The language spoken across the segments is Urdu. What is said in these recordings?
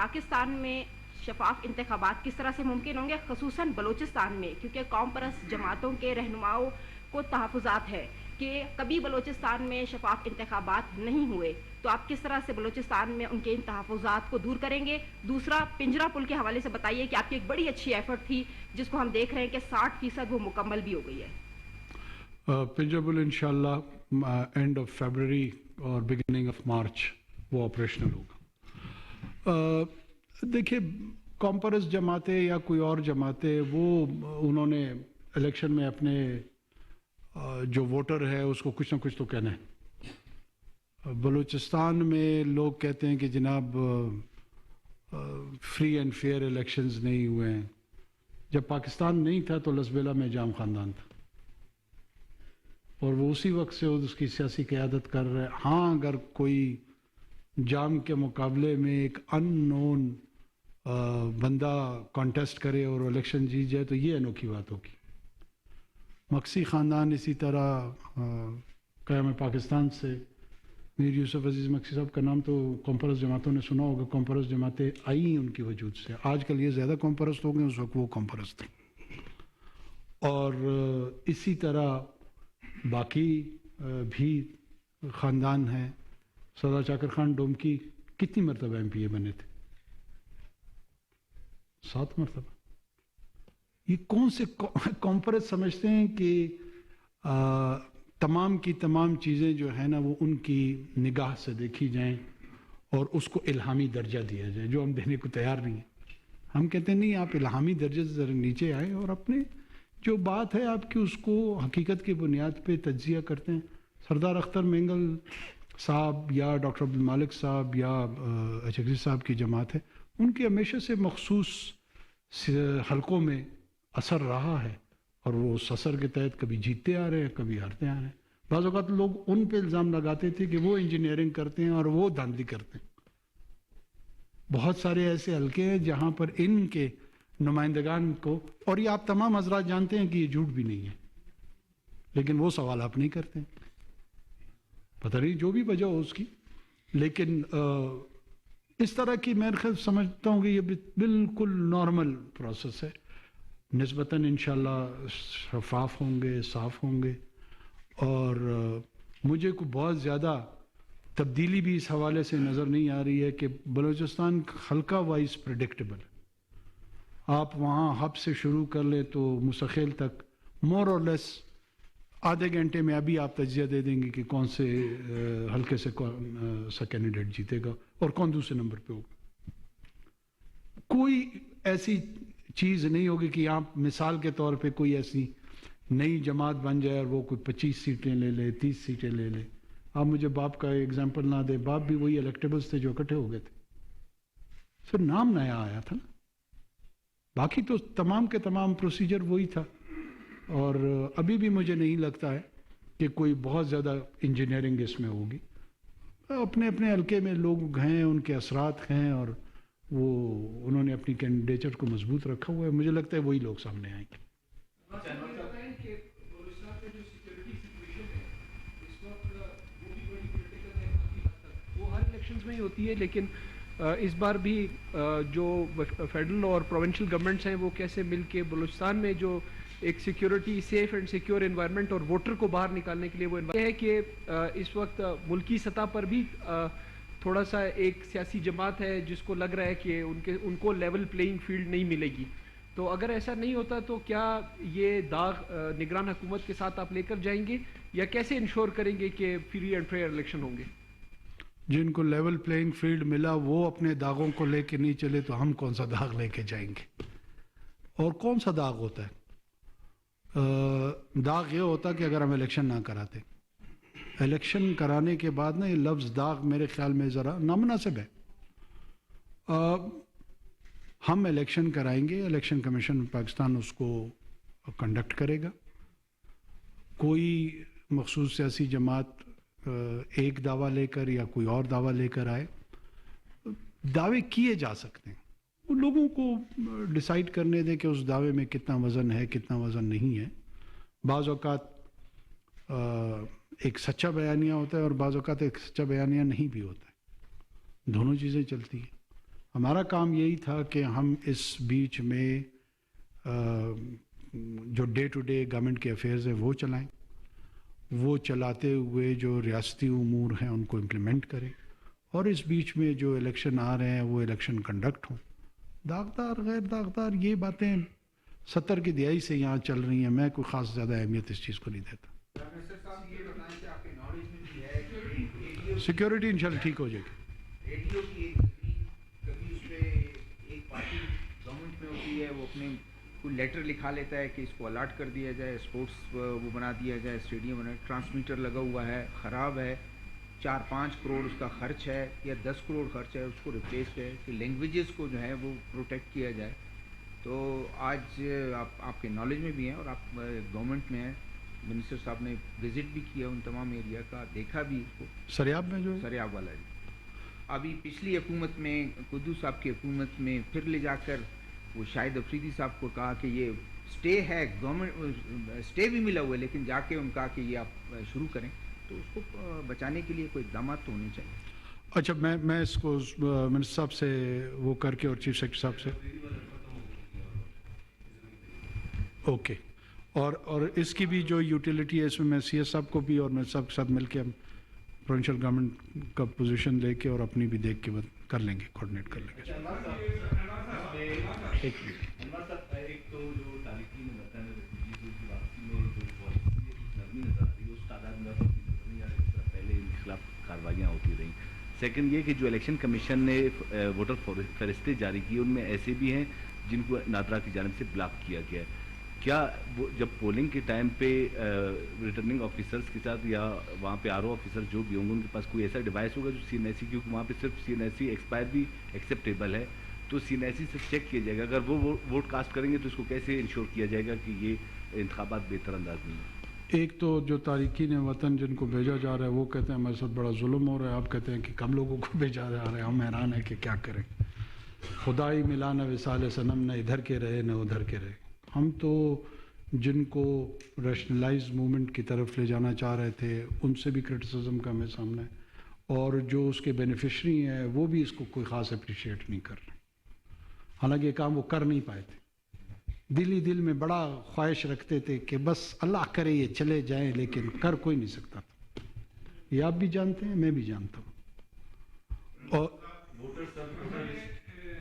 پاکستان میں شفاف انتخابات کس طرح سے ممکن ہوں گے، خصوصاً بلوچستان میں، کیونکہ قوم پرست جماعتوں کے رہنماؤں کو تحفظات ہے کہ کبھی بلوچستان میں شفاف انتخابات نہیں ہوئے، تو آپ کس طرح سے بلوچستان میں ان کے ان تحفظات کو دور کریں گے؟ دوسرا، پنجرا پل کے حوالے سے بتائیے کہ آپ کی ایک بڑی اچھی ایفرٹ تھی جس کو ہم دیکھ رہے ہیں کہ 60% وہ مکمل بھی ہو گئی ہے۔ پنجرا پل انشاءاللہ اینڈ آف فیبرری اور بگننگ آف مارچ وہ آپریشنل ہوگا۔ دیکھیے، کامپرس جماعتیں یا کوئی اور جماعتیں، وہ انہوں نے الیکشن میں اپنے جو ووٹر ہے اس کو کچھ نہ کچھ تو کہنا ہے۔ بلوچستان میں لوگ کہتے ہیں کہ جناب فری اینڈ فیئر الیکشنز نہیں ہوئے ہیں۔ جب پاکستان نہیں تھا تو لسبیلا میں جام خاندان تھا، اور وہ اسی وقت سے اس کی سیاسی قیادت کر رہے۔ ہاں، اگر کوئی جام کے مقابلے میں ایک ان نون بندہ کانٹیسٹ کرے اور الیکشن جیت جائے تو یہ انوکھی بات ہوگی۔ مکسی خاندان اسی طرح قیام پاکستان سے، میر یوسف عزیز مکسی صاحب کا نام تو کامپرس جماعتوں نے سنا ہوگا۔ کامپرس جماعتیں آئی ان کی وجود سے، آج کل یہ زیادہ کامپرس ہو گئے، اس وقت وہ کامپرس تھے۔ اور اسی طرح باقی بھی خاندان ہیں۔ سردار چاکر خان ڈومکی کتنی مرتبہ ایم پی اے بنے تھے؟ 7 مرتبہ۔ یہ کون سے کانفرنس سمجھتے ہیں کہ تمام کی تمام چیزیں جو ہیں نا وہ ان کی نگاہ سے دیکھی جائیں اور اس کو الہامی درجہ دیا جائے، جو ہم دینے کو تیار نہیں ہیں۔ ہم کہتے ہیں نہیں، آپ الہامی درجے سے ذرا نیچے آئیں اور اپنے جو بات ہے آپ کی اس کو حقیقت کی بنیاد پہ تجزیہ کرتے ہیں۔ سردار اختر مینگل صاحب یا ڈاکٹر عبدالمالک صاحب یا اچکری صاحب کی جماعت ہے، ان کی ہمیشہ سے مخصوص حلقوں میں اثر رہا ہے، اور وہ اس اثر کے تحت کبھی جیتتے آ رہے ہیں، کبھی ہارتے آ رہے ہیں۔ بعض اوقات لوگ ان پہ الزام لگاتے تھے کہ وہ انجینئرنگ کرتے ہیں اور وہ دھاندلی کرتے ہیں۔ بہت سارے ایسے حلقے ہیں جہاں پر ان کے نمائندگان کو، اور یہ آپ تمام حضرات جانتے ہیں کہ یہ جھوٹ بھی نہیں ہے، لیکن وہ سوال آپ نہیں کرتے ہیں، پتہ نہیں جو بھی وجہ ہو اس کی۔ لیکن اس طرح کی میں سمجھتا ہوں کہ یہ بالکل نارمل پروسیس ہے، نسبتاً انشاءاللہ شفاف ہوں گے، صاف ہوں گے، اور مجھے کوئی بہت زیادہ تبدیلی بھی اس حوالے سے نظر نہیں آ رہی ہے کہ بلوچستان حلقہ وائز پریڈکٹیبل ہے۔ آپ وہاں ہب سے شروع کر لیں تو مستقل تک مور اور لیس آدھے گھنٹے میں ابھی آپ تجزیہ دے دیں گے کہ کون سے حلقے سے کون سا کینڈیڈیٹ جیتے گا اور کون دوسرے نمبر پہ ہوگا۔ کوئی ایسی چیز نہیں ہوگی کہ آپ مثال کے طور پہ کوئی ایسی نئی جماعت بن جائے اور وہ کوئی 25 سیٹیں لے لے، 30 سیٹیں لے لے۔ آپ مجھے باپ کا ایگزامپل نہ دیں، باپ بھی وہی الیکٹیبلز تھے جو اکٹھے ہو گئے تھے، پھر نام نیا آیا تھا نا، باقی تو تمام کے تمام پروسیجر وہی تھا۔ اور ابھی بھی مجھے نہیں لگتا ہے کہ کوئی بہت زیادہ انجینئرنگ اس میں ہوگی۔ اپنے اپنے حلقے میں لوگ ہیں، ان کے اثرات ہیں، اور وہ انہوں نے اپنی کینڈیڈیچر کو مضبوط رکھا ہوا ہے۔ مجھے لگتا ہے وہی لوگ سامنے آئیں گے۔ وہ ہر الیکشنز میں ہی ہوتی ہے، لیکن اس بار بھی جو فیڈرل اور پروونشل گورنمنٹس ہیں وہ کیسے مل کے بلوچستان میں جو ایک security, safe and secure environment اور ووٹر کو باہر نکالنے کے لیے وہ ہے کہ اس وقت ملکی سطح پر بھی تھوڑا سا ایک سیاسی جماعت ہے جس کو لگ رہا ہے کہ ان کو لیول پلینگ فیلڈ نہیں ملے گی۔ تو اگر ایسا نہیں ہوتا تو کیا یہ داغ نگران حکومت کے ساتھ آپ لے کر جائیں گے، یا کیسے انشور کریں گے کہ فری اینڈ فیئر الیکشن ہوں گے؟ جن کو لیول پلینگ فیلڈ ملا وہ اپنے داغوں کو لے کے نہیں چلے تو ہم کون سا داغ لے کے جائیں گے؟ اور کون سا داغ ہوتا ہے؟ داغ یہ ہوتا کہ اگر ہم الیکشن نہ کراتے، الیکشن کرانے کے بعد نا یہ لفظ داغ میرے خیال میں ذرا نامناسب ہے۔ ہم الیکشن کرائیں گے، الیکشن کمیشن پاکستان اس کو کنڈکٹ کرے گا۔ کوئی مخصوص سیاسی جماعت ایک دعویٰ لے کر یا کوئی اور دعویٰ لے کر آئے، دعوے کیے جا سکتے ہیں، وہ لوگوں کو ڈیسائیڈ کرنے دیں کہ اس دعوے میں کتنا وزن ہے، کتنا وزن نہیں ہے۔ بعض اوقات ایک سچا بیانیہ ہوتا ہے اور بعض اوقات ایک سچا بیانیہ نہیں بھی ہوتا ہے، دونوں چیزیں چلتی ہیں۔ ہمارا کام یہی تھا کہ ہم اس بیچ میں جو ڈے ٹو ڈے گورنمنٹ کے افیئرز ہیں وہ چلائیں، وہ چلاتے ہوئے جو ریاستی امور ہیں ان کو امپلیمنٹ کریں، اور اس بیچ میں جو الیکشن آ رہے ہیں وہ الیکشن کنڈکٹ ہوں۔ داغدار غیر داغدار یہ باتیں 70 کی دہائی سے یہاں چل رہی ہیں، میں کوئی خاص زیادہ اہمیت اس چیز کو نہیں دیتا۔ سیکیورٹی انشاءاللہ ٹھیک ہو جائے گی۔ ریڈیو کی کبھی اس پہ ایک پارٹی گورنمنٹ میں ہوتی ہے، وہ اپنے کوئی لیٹر لکھا لیتا ہے کہ اس کو الاٹ کر دیا جائے، اسپورٹس وہ بنا دیا جائے، اسٹیڈیم بنا، ٹرانسمیٹر لگا ہوا ہے خراب ہے، 4-5 کروڑ اس کا خرچ ہے یا 10 کروڑ خرچ ہے، اس کو ریپلیس ہے کہ لینگویجز کو جو ہے وہ پروٹیکٹ کیا جائے۔ تو آج آپ کے نالج میں بھی ہیں اور آپ گورنمنٹ میں ہیں، منسٹر صاحب نے وزٹ بھی کیا ان تمام ایریا کا، دیکھا بھی اس کو، سریاب میں جو ہے سریاب والا جی۔ ابھی پچھلی حکومت میں قدوس صاحب کی حکومت میں پھر لے جا کر وہ شاہد افریدی صاحب کو کہا کہ یہ اسٹے ہے، گورنمنٹ اسٹے بھی ملا ہوا ہے، لیکن جا کے ان کہا کہ یہ آپ شروع کریں، تو اس کو بچانے کے لیے کوئی اقدامات تو ہونے چاہیے۔ اچھا میں اس کو منسٹر صاحب سے وہ کر کے اور چیف سیکرٹری صاحب سے اوکے، اور اس کی بھی جو یوٹیلیٹی ہے اس میں سی ایس صاحب کو بھی اور منسٹر صاحب کے ساتھ مل کے ہم پروونشل گورنمنٹ کا پوزیشن لے کے اور اپنی بھی دیکھ کے کر لیں گے، کوآرڈینیٹ کر لیں گے۔ ایک تو جو تارکین وطن ریفیوجیز کی واپسی میں جو پالیسی نرمی نظر آ رہی ہے اس تعداد میں نہیں آ رہی جس طرح پہلے ان کے خلاف کاروائیاں ہوتی رہیں۔ سیکنڈ یہ کہ جو الیکشن کمیشن نے ووٹر فہرستیں جاری کی ان میں ایسے بھی ہیں جن کو نادرا کی جانب سے بلاک کیا گیا ہے۔ کیا جب پولنگ کے ٹائم پہ ریٹرننگ آفیسرز کے ساتھ یا وہاں پہ آر او آفیسر جو بھی ہوں گے ان کے پاس کوئی ایسا ڈیوائس ہوگا جو سی این ایس سی، کیونکہ وہاں پہ صرف سی این ایس سی ایکسپائر بھی ایکسیپٹیبل ہے، تو سی این ایس سی سے چیک کیا جائے گا اگر وہ ووٹ کاسٹ کریں گے تو اس کو کیسے انشور کیا جائے گا کہ یہ انتخابات بہتر انداز میں ہیں؟ ایک تو جو تارکین وطن جن کو بھیجا جا رہا ہے وہ کہتے ہیں ہمارے ساتھ بڑا ظلم ہو رہا ہے، آپ کہتے ہیں کہ کم لوگوں کو بھیجا جا رہا ہے، ہم حیران ہیں کہ کیا کریں۔ خدائی ملا نہ وصال صنم، نہ ادھر کے رہے نہ ادھر کے رہے۔ ہم تو جن کو ریشنلائز موومنٹ کی طرف لے جانا چاہ رہے تھے ان سے بھی کرٹیسزم کا ہمیں سامنا ہے، اور جو اس کے بینیفیشری ہیں وہ بھی اس کو کوئی خاص اپریشیٹ نہیں کر رہے، حالانکہ یہ کام وہ کر نہیں پائے تھے۔ دل ہی دل میں بڑا خواہش رکھتے تھے کہ بس اللہ کرے یہ چلے جائیں، لیکن کر کوئی نہیں سکتا تھا۔ یہ آپ بھی جانتے ہیں، میں بھی جانتا ہوں۔ اور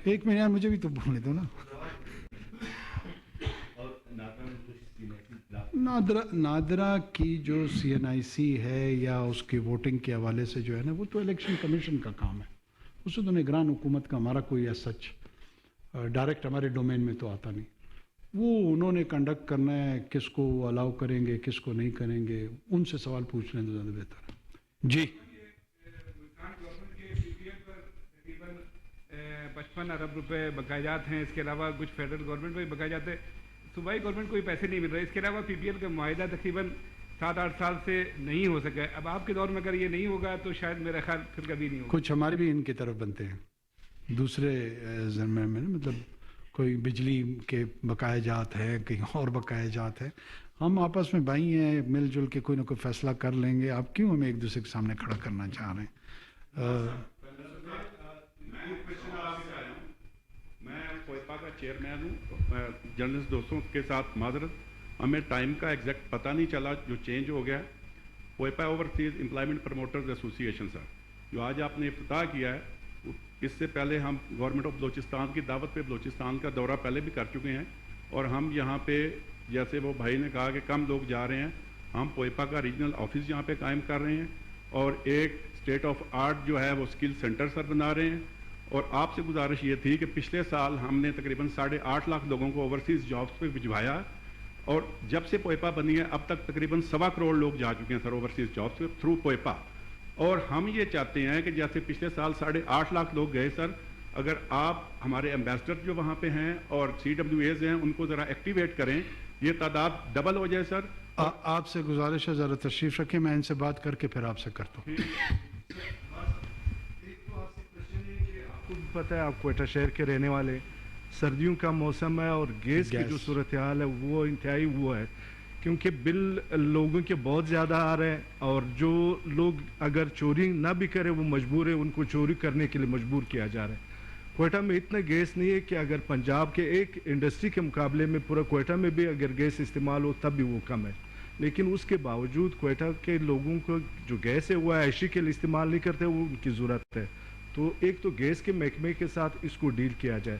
ایک منٹ مجھے بھی تو بولنے دو نا۔ نادرا کی جو سی این آئی سی ہے یا اس کی ووٹنگ کے حوالے سے جو ہے نا وہ تو الیکشن کمیشن کا کام ہے، اس سے تو نگران حکومت کا ہمارا کوئی ایسا سچ ڈائریکٹ ہمارے ڈومین میں تو آتا نہیں۔ وہ انہوں نے کنڈکٹ کرنا ہے، کس کو وہ الاؤ کریں گے کس کو نہیں کریں گے، ان سے سوال پوچھ لیں تو زیادہ بہتر ہے۔ جی 55 ارب روپے بقایا جات ہیں، اس کے علاوہ کچھ فیڈرل گورنمنٹ کو بھی بقایا جاتے ہیں، صوبائی گورنمنٹ کو بھی پیسے نہیں مل رہے، اس کے علاوہ پی پی ایل کا معاہدہ تقریباً 7-8 سال سے نہیں ہو سکا ہے۔ اب آپ کے دور میں اگر یہ نہیں ہوگا تو شاید میرا خیال پھر کبھی نہیں ہوگا۔ کچھ ہمارے بھی ان کی طرف بنتے ہیں دوسرے ضمن میں، مطلب کوئی بجلی کے بقایا جات ہے، کہیں اور بقایا جات ہے، ہم آپس میں بھائی ہیں، مل جل کے کوئی نہ کوئی فیصلہ کر لیں گے۔ آپ کیوں ہمیں ایک دوسرے کے سامنے کھڑا کرنا چاہ رہے ہیں؟ میں کوئپا کا چیئرمین ہوں، جرنلسٹ دوستوں کے ساتھ معذرت، ہمیں ٹائم کا ایگزیکٹ پتہ نہیں چلا جو چینج ہو گیا۔ کوئپا اوورسیز امپلائمنٹ پروموٹرز ایسوسی ایشن صاحب جو آج آپ نے افتتاح کیا ہے، اس سے پہلے ہم گورنمنٹ آف بلوچستان کی دعوت پہ بلوچستان کا دورہ پہلے بھی کر چکے ہیں، اور ہم یہاں پہ جیسے وہ بھائی نے کہا کہ کم لوگ جا رہے ہیں، ہم کوئپا کا ریجنل آفس یہاں پہ قائم کر رہے ہیں، اور ایک اسٹیٹ آف آرٹ جو ہے وہ اسکل سینٹر سر بنا رہے ہیں۔ اور آپ سے گزارش یہ تھی کہ پچھلے سال ہم نے تقریباً 8.5 لاکھ لوگوں کو اوورسیز جابس پہ بھجوایا، اور جب سے پوئپا بنی ہے اب تک تقریباً 1.25 کروڑ لوگ جا چکے ہیں سر اوورسیز جابس پہ تھرو پوئپا۔ اور ہم یہ چاہتے ہیں کہ جیسے پچھلے سال 8.5 لاکھ لوگ گئے سر، اگر آپ ہمارے ایمبیسڈر جو وہاں پہ ہیں اور CWAs ہیں ان کو ذرا ایکٹیویٹ کریں، یہ تعداد ڈبل ہو جائے سر۔ آپ سے گزارش ہے ذرا تشریف رکھیں، میں ان سے بات کر کے پھر آپ سے کرتا ہوں۔ پتہ ہے آپ کوئٹہ شہر کے رہنے والے، سردیوں کا موسم ہے اور گیس کی جو صورتحال ہے وہ انتہائی وہ ہے، کیونکہ بل لوگوں کے بہت زیادہ آ رہے ہیں، اور جو لوگ اگر چوری نہ بھی کرے وہ مجبور ہے، ان کو چوری کرنے کے لیے مجبور کیا جا رہا ہے۔ کوئٹہ میں اتنا گیس نہیں ہے کہ اگر پنجاب کے ایک انڈسٹری کے مقابلے میں پورا کوئٹہ میں بھی اگر گیس استعمال ہو تب بھی وہ کم ہے، لیکن اس کے باوجود کوئٹہ کے لوگوں کو جو گیس ہے وہ عیشی کے لیے استعمال نہیں کرتے، وہ ان کی ضرورت ہے. تو ایک تو گیس کے محکمے کے ساتھ اس کو ڈیل کیا جائے.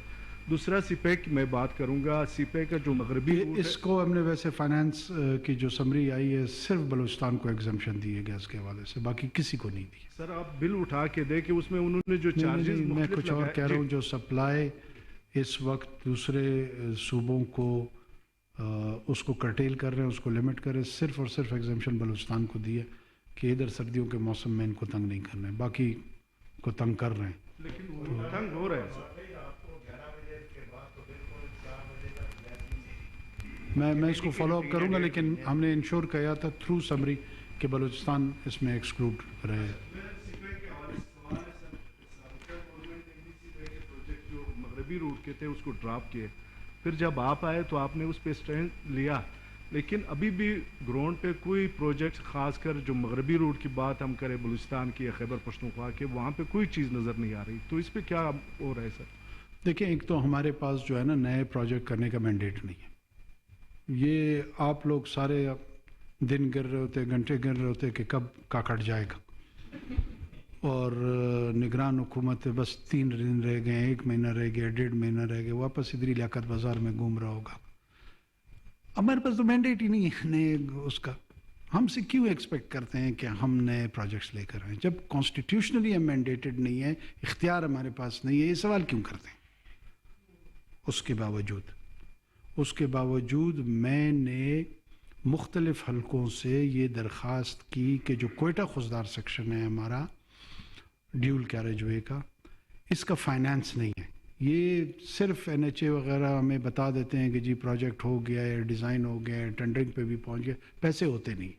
دوسرا سی پیک میں بات کروں گا. سی پیک کا جو مغربی روٹ اس کو ہم نے ویسے فائنانس کی جو سمری آئی ہے صرف بلوچستان کو ایگزمپشن دی ہے گیس کے حوالے سے، باقی کسی کو نہیں دی. سر آپ بل اٹھا کے دیں کہ اس میں انہوں نے جو چارجز میں کچھ اور کہہ رہا ہوں. جو سپلائی اس وقت دوسرے صوبوں کو اس کو کرٹیل کر رہے ہیں، اس کو لمٹ کر رہے ہیں، صرف اور صرف ایگزمپشن بلوچستان کو دی ہے کہ ادھر سردیوں کے موسم میں ان کو تنگ نہیں کر رہے ہیں، باقی کو تنگ کر رہے ہیں. لیکن تنگ ہو رہے ہیں. میں اس کو فالو اپ کروں گا، لیکن ہم نے انشور کیا تھا تھرو سمری کہ بلوچستان اس میں ایکسکلوڈ رہے. جو مغربی روٹ کے تھے اس کو ڈراپ کیے، پھر جب آپ آئے تو آپ نے اس پہ اسٹینڈ لیا، لیکن ابھی بھی گراؤنڈ پہ کوئی پروجیکٹ خاص کر جو مغربی روٹ کی بات ہم کریں بلوچستان کی یا خیبر پختونخوا کے، وہاں پہ کوئی چیز نظر نہیں آ رہی. تو اس پہ کیا ہو رہا ہے سر؟ دیکھیں، ایک تو ہمارے پاس جو ہے نا نئے پروجیکٹ کرنے کا مینڈیٹ نہیں ہے. یہ آپ لوگ سارے دن گر رہے ہوتے، گھنٹے گر رہے ہوتے کہ کب کاکڑ جائے گا، اور نگران حکومت بس 3 دن رہ گئے، 1 مہینہ رہ گیا، 1.5 مہینہ رہ گیا، واپس ادھر لیاقت بازار میں گھوم رہا ہوگا. ہمارے پاس تو مینڈیٹ ہی نہیں ہے نئے اس کا. ہم سے کیوں ایکسپیکٹ کرتے ہیں کہ ہم نئے پروجیکٹس لے کر آئیں جب کانسٹیٹیوشنلی ہم مینڈیٹڈ نہیں ہے، اختیار ہمارے پاس نہیں ہے؟ یہ سوال کیوں کرتے ہیں؟ اس کے باوجود میں نے مختلف حلقوں سے یہ درخواست کی کہ جو کوئٹہ خوزدار سیکشن ہے ہمارا ڈیول کیریج وے کا، اس کا فائنانس نہیں ہے. یہ صرف NHA وغیرہ ہمیں بتا دیتے ہیں کہ جی پروجیکٹ ہو گیا ہے، ڈیزائن ہو گیا ہے، ٹینڈرنگ پہ بھی پہنچ گیا، پیسے ہوتے نہیں.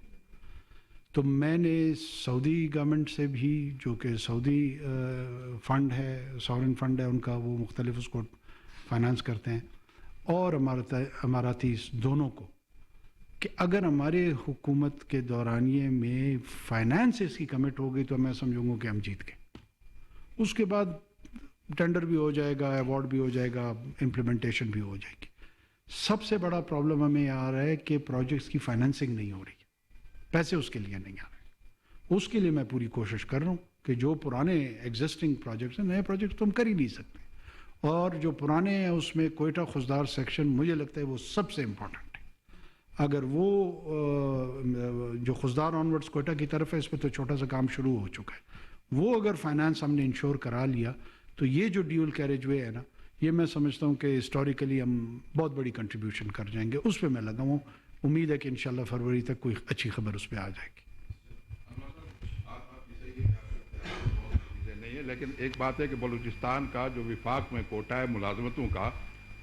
تو میں نے سعودی گورنمنٹ سے بھی، جو کہ سعودی فنڈ ہے، سورن فنڈ ہے ان کا، وہ مختلف اس کو فائنانس کرتے ہیں، اور اماراتی دونوں کو، کہ اگر ہمارے حکومت کے دورانیے میں فائنانس اس کی کمٹ ہو گئی تو میں سمجھوں گا کہ ہم جیت گئے. اس کے بعد ٹینڈر بھی ہو جائے گا، ایوارڈ بھی ہو جائے گا، امپلیمنٹیشن بھی ہو جائے گی. سب سے بڑا پرابلم ہمیں آ رہا ہے کہ پروجیکٹس کی فائنانسنگ نہیں ہو رہی، پیسے اس کے لیے نہیں آ رہے. اس کے لیے میں پوری کوشش کر رہا ہوں کہ جو پرانے ایگزسٹنگ پروجیکٹس ہیں، نئے پروجیکٹس تو ہم کر ہی نہیں سکتے، اور جو پرانے ہیں اس میں کوئٹہ خوزدار سیکشن مجھے لگتا ہے وہ سب سے امپورٹنٹ ہے. اگر وہ جو خوزدار آنورڈس کوئٹہ کی طرف ہے، اس پہ تو چھوٹا سا کام شروع ہو چکا ہے، وہ اگر فائنانس ہم نے انشور کرا لیا تو یہ جو ڈیول کیریج وے ہے نا، یہ میں سمجھتا ہوں کہ ہسٹوریکلی ہم بہت بڑی کنٹریبیوشن کر جائیں گے. اس پہ میں لگا ہوں، امید ہے کہ انشاءاللہ فروری تک کوئی اچھی خبر اس پہ آ جائے گی. نہیں ہے، لیکن ایک بات ہے کہ بلوچستان کا جو وفاق میں کوٹہ ہے ملازمتوں کا،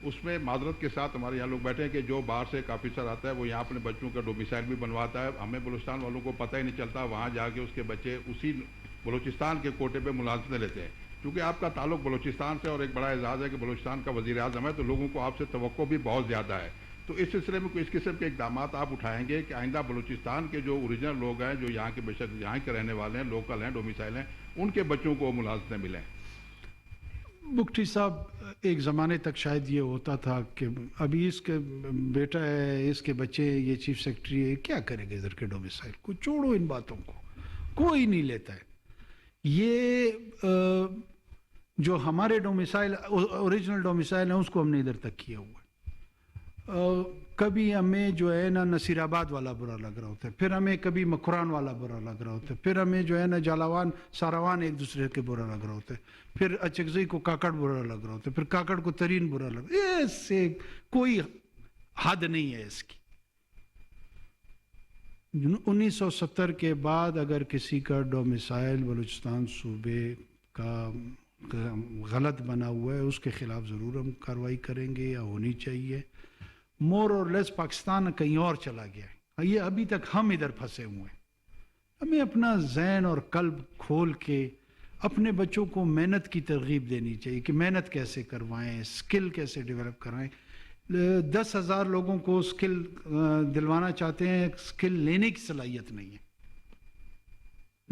اس میں معذرت کے ساتھ ہمارے یہاں لوگ بیٹھے ہیں کہ جو باہر سے ایک آفیسر آتا ہے وہ یہاں اپنے بچوں کا ڈومیسائل بھی بنواتا ہے. ہمیں بلوچستان والوں کو پتہ ہی نہیں چلتا، وہاں جا کے اس کے بچے اسی بلوچستان کے کوٹے پہ ملازمتیں لیتے ہیں. کیونکہ آپ کا تعلق بلوچستان سے، اور ایک بڑا اعزاز ہے کہ بلوچستان کا وزیر اعظم ہے، تو لوگوں کو آپ سے توقع بھی بہت زیادہ ہے. تو اس سلسلے میں کوئی اس قسم کے اقدامات آپ اٹھائیں گے کہ آئندہ بلوچستان کے جو اوریجنل لوگ ہیں، جو یہاں کے بے شک یہاں کے رہنے والے ہیں، لوکل ہیں، ڈومیسائل ہیں، ان کے بچوں کو ملازمتیں ملیں؟ بگٹی صاحب، ایک زمانے تک شاید یہ ہوتا تھا کہ ابھی اس کے بیٹا ہے، اس کے بچے، یہ چیف سیکرٹری ہے، کیا کرے گا ادھر کے ڈومیسائل کو؟ چھوڑو ان باتوں کو، کوئی نہیں لیتا ہے. یہ جو ہمارے ڈومیسائل اوریجنل ڈومیسائل ہیں اس کو ہم نے ادھر تک کیا ہوا ہے. کبھی ہمیں جو ہے نا نصیر آباد والا برا لگ رہا ہوتا ہے، پھر ہمیں کبھی مکران والا برا لگ رہا ہوتا ہے، پھر ہمیں جو ہے نا جالاوان ساراوان ایک دوسرے کے برا لگ رہا ہوتا ہے، پھر اچکزئی کو کاکڑ برا لگ رہا ہوتا ہے، پھر کاکڑ کو ترین برا لگ رہا ہے. اس سے کوئی حد نہیں ہے اس کی. 1970 کے بعد اگر کسی کا ڈومیسائل بلوچستان صوبے کا غلط بنا ہوا ہے، اس کے خلاف ضرور ہم کارروائی کریں گے، یا ہونی چاہیے. مور اور لیس پاکستان کہیں اور چلا گیا ہے، یہ ابھی تک ہم ادھر پھنسے ہوئے ہیں. ہمیں اپنا ذہن اور قلب کھول کے اپنے بچوں کو محنت کی ترغیب دینی چاہیے کہ محنت کیسے کروائیں، اسکل کیسے ڈیولپ کروائیں. 10,000 لوگوں کو اسکل دلوانا چاہتے ہیں، اسکل لینے کی صلاحیت نہیں ہے،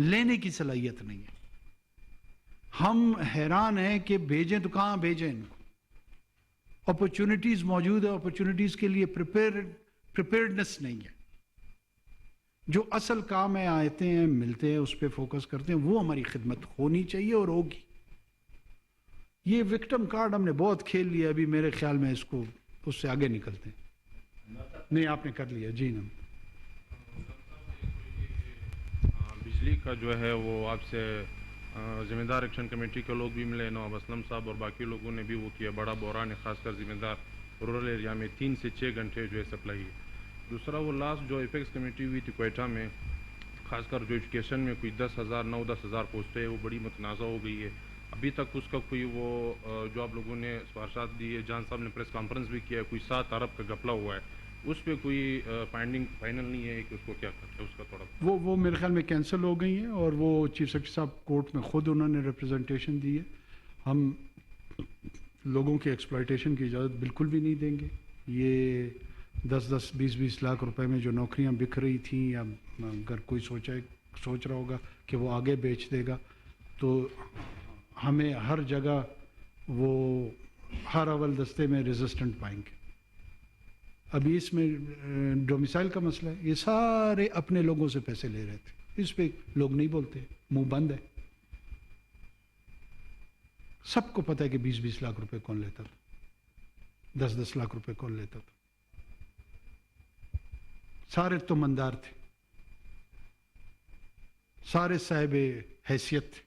لینے کی صلاحیت نہیں ہے. ہم حیران ہیں کہ بھیجیں تو کہاں بھیجیں ان کو. اپرچونٹیز موجود ہے, اپرچونٹیز کے لیے پریپیئرڈنس نہیں ہے. جو اصل کام ہے آتے ہیں ملتے ہیں اس پہ فوکس کرتے ہیں, وہ ہماری خدمت ہونی چاہیے اور ہوگی. یہ وکٹم کارڈ ہم نے بہت کھیل لیا, ابھی میرے خیال میں اس کو اس سے آگے نکلتے ہیں. نہیں آپ نے کر لیا جی. نا بجلی کا جو ہے وہ آپ سے ذمہ دار ایکشن کمیٹی کے لوگ بھی ملے, نواب اسلم صاحب اور باقی لوگوں نے بھی وہ کیا. بڑا بحران ہے, خاص کر ذمہ دار رورل ایریا میں 3 سے 6 گھنٹے جو ہے سپلائی ہے. دوسرا وہ لاسٹ جو ایپیکس کمیٹی ہوئی تھی کوئٹہ میں, خاص کر جو ایجوکیشن میں کوئی 9-10 ہزار پوسٹیں, وہ بڑی متنازع ہو گئی ہے. ابھی تک اس کا کوئی وہ جو آپ لوگوں نے سفارشات دی ہے, جان صاحب نے پریس کانفرنس بھی کیا ہے, کوئی 7 ارب کا گھپلا ہوا ہے, اس پہ کوئی فائنڈنگ فائنل نہیں ہے کہ اس کو کیا کرتے ہیں, اس کا تھوڑا وہ میرے خیال میں کینسل ہو گئی ہیں, اور وہ چیف سیکرٹری صاحب کورٹ میں خود انہوں نے ریپرزنٹیشن دی ہے. ہم لوگوں کی ایکسپلائٹیشن کی اجازت بالکل بھی نہیں دیں گے. یہ 10-20 لاکھ روپے میں جو نوکریاں بک رہی تھیں, یا اگر کوئی سوچ رہا ہوگا کہ وہ آگے بیچ دے گا, تو ہمیں ہر جگہ وہ ہر اول دستے میں ریزسٹنٹ پائیں گے. ابھی اس میں ڈومیسائل کا مسئلہ ہے, یہ سارے اپنے لوگوں سے پیسے لے رہے تھے, اس پہ لوگ نہیں بولتے, منہ بند ہے. سب کو پتہ ہے کہ 20 لاکھ روپے کون لیتا تھا, 10 لاکھ روپے کون لیتا تھا. سارے تمندار تھے, سارے صاحب حیثیت تھے,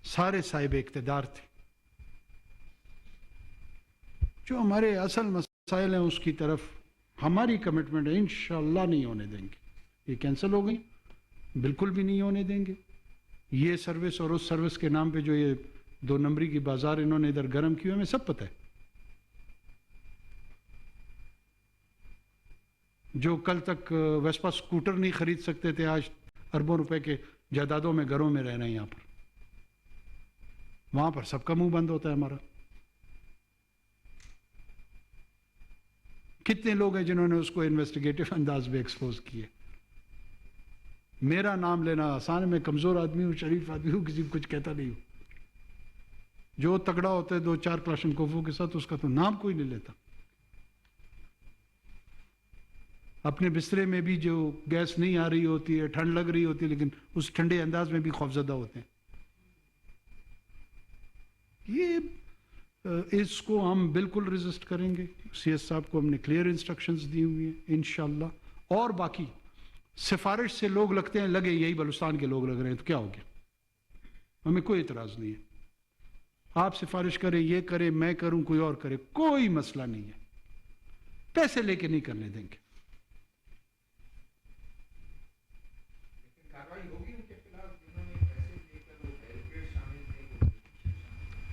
سارے صاحب اقتدار تھے. جو ہمارے اصل مسائل ہیں اس کی طرف ہماری کمٹمنٹ ہے, انشاءاللہ نہیں ہونے دیں گے. یہ کینسل ہو گئی, بالکل بھی نہیں ہونے دیں گے. یہ سروس اور اس سروس کے نام پہ جو یہ 2 نمبری کی بازار انہوں نے ادھر گرم کی, ہمیں سب پتہ ہے. جو کل تک ویسپا سکوٹر نہیں خرید سکتے تھے, آج اربوں روپے کے جائیدادوں میں گھروں میں رہ رہے ہیں. یہاں پر وہاں پر سب کا منہ بند ہوتا ہے ہمارا. کتنے لوگ ہیں جنہوں نے اس کو انویسٹیگیٹو انداز میں ایکسپوز کیے. میرا نام لینا آسان ہے, میں کمزور آدمی ہوں, شریف آدمی ہوں, کسی کو کچھ کہتا نہیں ہوں. جو تگڑا ہوتا ہے 2-4 کلاشنکوفوں کے ساتھ, اس کا تو نام کوئی نہیں لیتا. اپنے بسترے میں بھی جو گیس نہیں آ رہی ہوتی ہے, ٹھنڈ لگ رہی ہوتی ہے, لیکن اس ٹھنڈے انداز میں بھی خوفزدہ ہوتے ہیں. یہ اس کو ہم بالکل ریزسٹ کریں گے. سی ایس صاحب کو ہم نے کلیئر انسٹرکشنز دی ہوئی ہیں انشاءاللہ. اور باقی سفارش سے لوگ لگتے ہیں, لگے یہی بلوچستان کے لوگ لگ رہے ہیں تو کیا ہو گیا, ہمیں کوئی اعتراض نہیں ہے. آپ سفارش کریں, یہ کریں, میں کروں, کوئی اور کرے, کوئی مسئلہ نہیں ہے. پیسے لے کے نہیں کرنے دیں گے.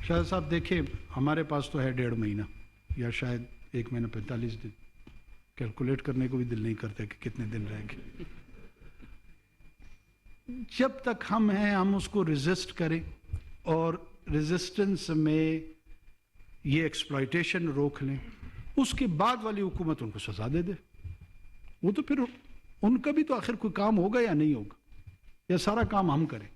شاہد صاحب دیکھیں, ہمارے پاس تو ہے 1.5 مہینہ یا شاید 1 مہینہ 45 دن. کیلکولیٹ کرنے کو بھی دل نہیں کرتا کہ کتنے دن رہیں گے. جب تک ہم ہیں ہم اس کو ریزسٹ کریں, اور ریزسٹنس میں یہ ایکسپلائٹیشن روک لیں. اس کے بعد والی حکومت ان کو سزا دے دے. وہ تو پھر ان کا بھی تو آخر کوئی کام ہوگا یا نہیں ہوگا, یا سارا کام ہم کریں.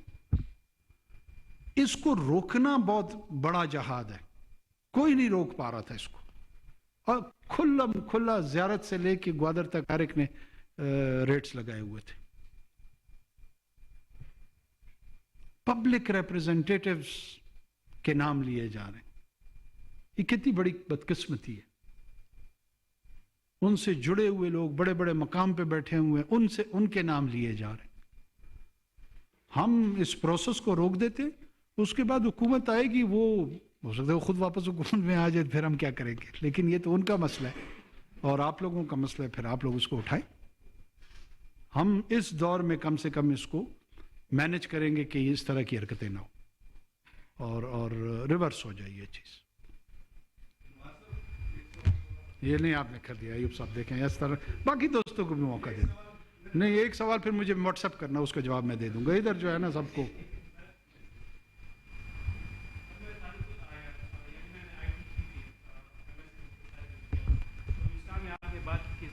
اس کو روکنا بہت بڑا جہاد ہے, کوئی نہیں روک پا رہا تھا اس کو. اور کھلا زیارت سے لے کے گوادر تک طارق نے ریٹس لگائے ہوئے تھے. پبلک ریپرزنٹیٹیوز کے نام لیے جا رہے ہیں. یہ کتنی بڑی بدقسمتی ہے. ان سے جڑے ہوئے لوگ بڑے بڑے مقام پہ بیٹھے ہوئے ہیں, ان کے نام لیے جا رہے ہیں. ہم اس پروسیس کو روک دیتے, اس کے بعد حکومت آئے گی, وہ ہو سکتا ہے وہ خود واپس حکومت میں آ جائے, پھر ہم کیا کریں گے. لیکن یہ تو ان کا مسئلہ ہے اور آپ لوگوں کا مسئلہ ہے, پھر آپ لوگ اس کو اٹھائیں. ہم اس دور میں کم سے کم اس کو مینج کریں گے کہ اس طرح کی حرکتیں نہ ہو, اور ریورس ہو جائے یہ چیز. یہ نہیں آپ نے کر دیا ایوب صاحب, دیکھیں اس طرح. باقی دوستوں کو بھی موقع دے دیں. نہیں, ایک سوال پھر مجھے واٹس ایپ کرنا, اس کا جواب میں دے دوں گا. ادھر جو ہے نا سب کو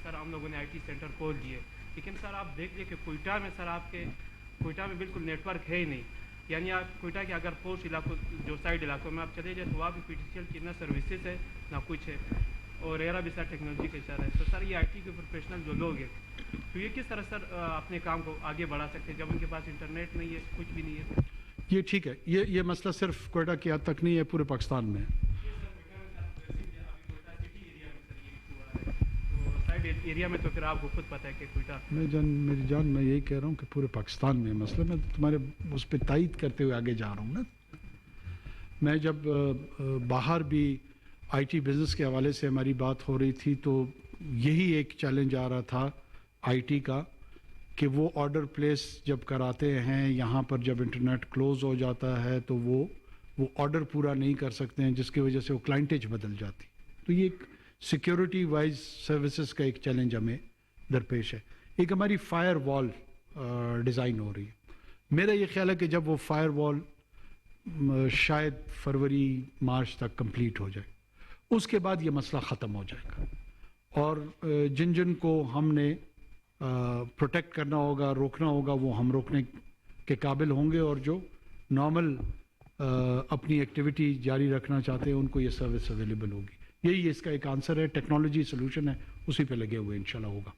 سر ہم لوگوں نے آئی ٹی سینٹر کھول دیے, لیکن سر آپ دیکھ لیں کہ کوئٹہ میں سر آپ کے کوئٹہ میں بالکل نیٹ ورک ہے ہی نہیں. یعنی آپ کوئٹہ کے اگر پوسٹ علاقوں جو سائڈ علاقوں میں آپ چلے جائیں تو وہاں بھی پی ٹی سی ایل کی نہ سروسز ہے نہ کچھ ہے, اور ایرا بھی سر ٹیکنالوجی کا اشارہ ہے. تو سر یہ آئی ٹی کے پروفیشنل جو لوگ ہیں تو یہ کس طرح سر اپنے کام کو آگے بڑھا سکتے ہیں جب ان کے پاس انٹرنیٹ نہیں ہے, کچھ بھی نہیں ہے؟ یہ ٹھیک ہے, یہ مسئلہ صرف کوئٹہ کی حد تک نہیں ہے, پورے پاکستان میں ہے. ایریا میں تو پھر آپ کو خود پتہ ہے کہ کوئٹہ میری جان میں یہی کہہ رہا ہوں کہ پورے پاکستان میں مسئلہ, میں تمہارے اس پہ تائید کرتے ہوئے آگے جا رہا ہوں نا. میں جب باہر بھی آئی ٹی بزنس کے حوالے سے ہماری بات ہو رہی تھی تو یہی ایک چیلنج آ رہا تھا آئی ٹی کا کہ وہ آرڈر پلیس جب کراتے ہیں یہاں پر, جب انٹرنیٹ کلوز ہو جاتا ہے تو وہ آرڈر پورا نہیں کر سکتے ہیں, جس کی وجہ سے وہ کلائنٹیج بدل جاتی. تو یہ ایک سیکیورٹی وائز سروسز کا ایک چیلنج ہمیں درپیش ہے. ایک ہماری فائر وال ڈیزائن ہو رہی ہے. میرا یہ خیال ہے کہ جب وہ فائر وال شاید فروری مارچ تک کمپلیٹ ہو جائے, اس کے بعد یہ مسئلہ ختم ہو جائے گا, اور جن کو ہم نے پروٹیکٹ کرنا ہوگا, روکنا ہوگا, وہ ہم روکنے کے قابل ہوں گے, اور جو نارمل اپنی ایکٹیویٹی جاری رکھنا چاہتے ہیں ان کو یہ سروس اویلیبل ہوگی. یہی اس کا ایک آنسر ہے, ٹیکنالوجی سلوشن ہے, اسی پہ لگے ہوئے انشاءاللہ ہوگا.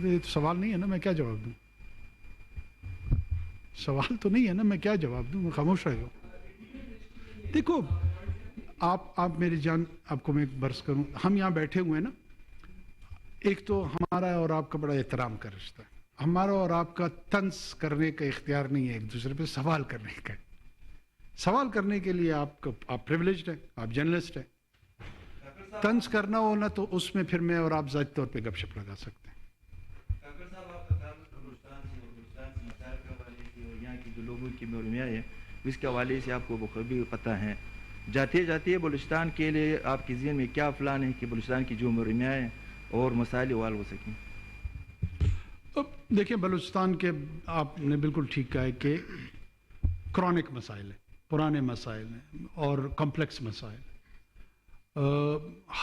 یہ تو سوال نہیں ہے نا, میں کیا جواب دوں؟ سوال تو نہیں ہے نا, میں کیا جواب دوں؟ میں خاموش رہ گیا. دیکھو آپ میری جان, آپ کو میں ایک برس کروں, ہم یہاں بیٹھے ہوئے ہیں نا, ایک تو ہمارا اور آپ کا بڑا احترام کا رشتہ ہے. ہمارا اور آپ کا طنز کرنے کا اختیار نہیں ہے, ایک دوسرے پہ سوال کرنے کا. سوال کرنے کے لیے آپ پریولیجڈ ہیں, آپ جرنلسٹ ہیں. طنز کرنا ہو نا تو اس میں پھر میں اور آپ ذاتی طور پہ گپ شپ لگا سکتے ہیں. جو لوگوں کی مرمیاں ہیں اس کے حوالے سے آپ کو بخوبی پتہ ہے. جاتے بلوچستان کے لیے آپ کے ذہن میں کیا پلان ہے کہ بلوچستان کی جو مرمیاں ہیں اور مسائل حل ہو سکیں؟ دیکھیں, بلوچستان کے آپ نے بالکل ٹھیک کہا ہے کہ کرونک مسائل ہیں, پرانے مسائل ہیں اور کمپلیکس مسائل.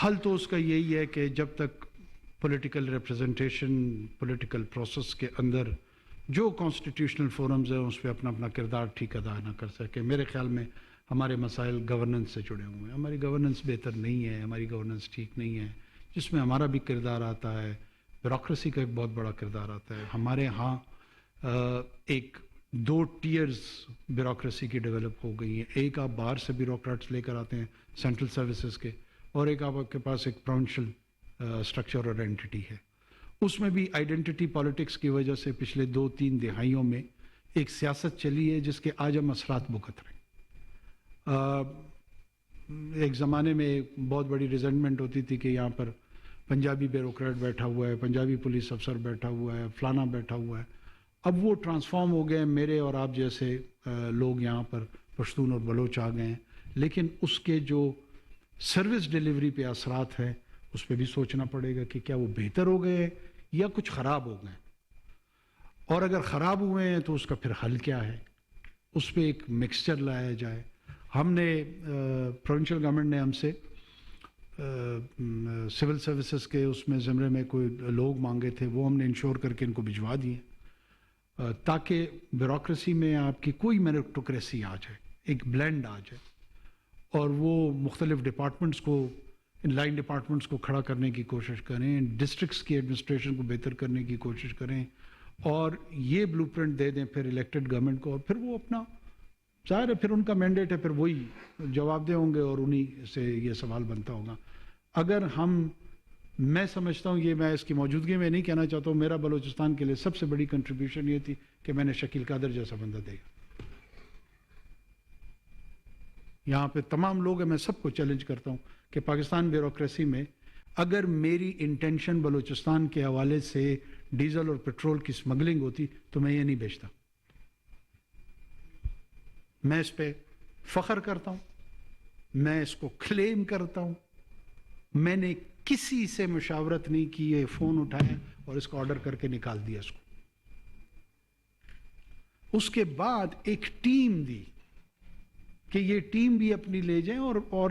حل تو اس کا یہی ہے کہ جب تک پولیٹیکل ریپرزنٹیشن, پولیٹیکل پروسیس کے اندر جو کانسٹیٹیوشنل فورمز ہیں اس پہ اپنا کردار ٹھیک ادا نہ کر سکے. میرے خیال میں ہمارے مسائل گورننس سے جڑے ہوئے ہیں. ہماری گورننس بہتر نہیں ہے, ہماری گورننس ٹھیک نہیں ہے, جس میں ہمارا بھی کردار آتا ہے, بیوروکریسی کا ایک بہت بڑا کردار آتا ہے. ہمارے ہاں ایک 2 ٹیئرز بیوروکریسی کی ڈیولپ ہو گئی ہیں. ایک آپ باہر سے بیوروکریٹس لے کر آتے ہیں سینٹرل سروسز کے, اور ایک آپ کے پاس ایک پروونشل اسٹرکچر اور اینٹی ہے. اس میں بھی آئیڈینٹی پالیٹکس کی وجہ سے پچھلے 2-3 دہائیوں میں ایک سیاست چلی ہے جس کے آج ہم اثرات بھگت رہے ہیں. ایک زمانے میں بہت بڑی ریزنٹمنٹ ہوتی تھی کہ یہاں پر پنجابی بیوروکریٹ بیٹھا ہوا ہے, پنجابی پولیس افسر بیٹھا ہوا ہے, فلانا بیٹھا ہوا ہے. اب وہ ٹرانسفارم ہو گئے, میرے اور آپ جیسے لوگ یہاں پر پشتون اور بلوچ آ گئے ہیں, لیکن اس کے جو سروس ڈیلیوری پہ اثرات ہیں اس پہ بھی سوچنا پڑے گا کہ کیا وہ بہتر ہو گئے یا کچھ خراب ہو گئے, اور اگر خراب ہوئے ہیں تو اس کا پھر حل کیا ہے, اس پہ ایک مکسچر لایا جائے. ہم نے پروونشل گورنمنٹ نے ہم سے سول سروسز کے اس میں زمرے میں کوئی لوگ مانگے تھے, وہ ہم نے انشور کر کے ان کو بھجوا دیے تاکہ بیوروکریسی میں آپ کی کوئی میریٹوکریسی آ جائے, ایک بلینڈ آ جائے, اور وہ مختلف ڈپارٹمنٹس کو, ان لائن ڈپارٹمنٹس کو کھڑا کرنے کی کوشش کریں, ڈسٹرکٹس کی ایڈمنسٹریشن کو بہتر کرنے کی کوشش کریں, اور یہ بلو پرنٹ دے دیں پھر الیکٹڈ گورنمنٹ کو, اور پھر وہ اپنا ظاہر ہے پھر ان کا مینڈیٹ ہے, پھر وہی جواب دے ہوں گے اور انہی سے یہ سوال بنتا ہوگا. اگر میں سمجھتا ہوں, یہ میں اس کی موجودگی میں نہیں کہنا چاہتا ہوں, میرا بلوچستان کے لیے سب سے بڑی کنٹریبیوشن یہ تھی کہ میں نے شکیل قادر جیسا بندہ دیکھا. یہاں پہ تمام لوگ ہیں, میں سب کو چیلنج کرتا ہوں کہ پاکستان بیوروکریسی میں اگر میری انٹینشن بلوچستان کے حوالے سے ڈیزل اور پیٹرول کی سمگلنگ ہوتی تو میں یہ نہیں بیچتا. میں اس پہ فخر کرتا ہوں, میں اس کو کلیم کرتا ہوں. میں نے کسی سے مشاورت نہیں کی, یہ فون اٹھایا اور اس کو آرڈر کر کے نکال دیا اس کو. اس کے بعد ایک ٹیم دی کہ یہ ٹیم بھی اپنی لے جائیں, اور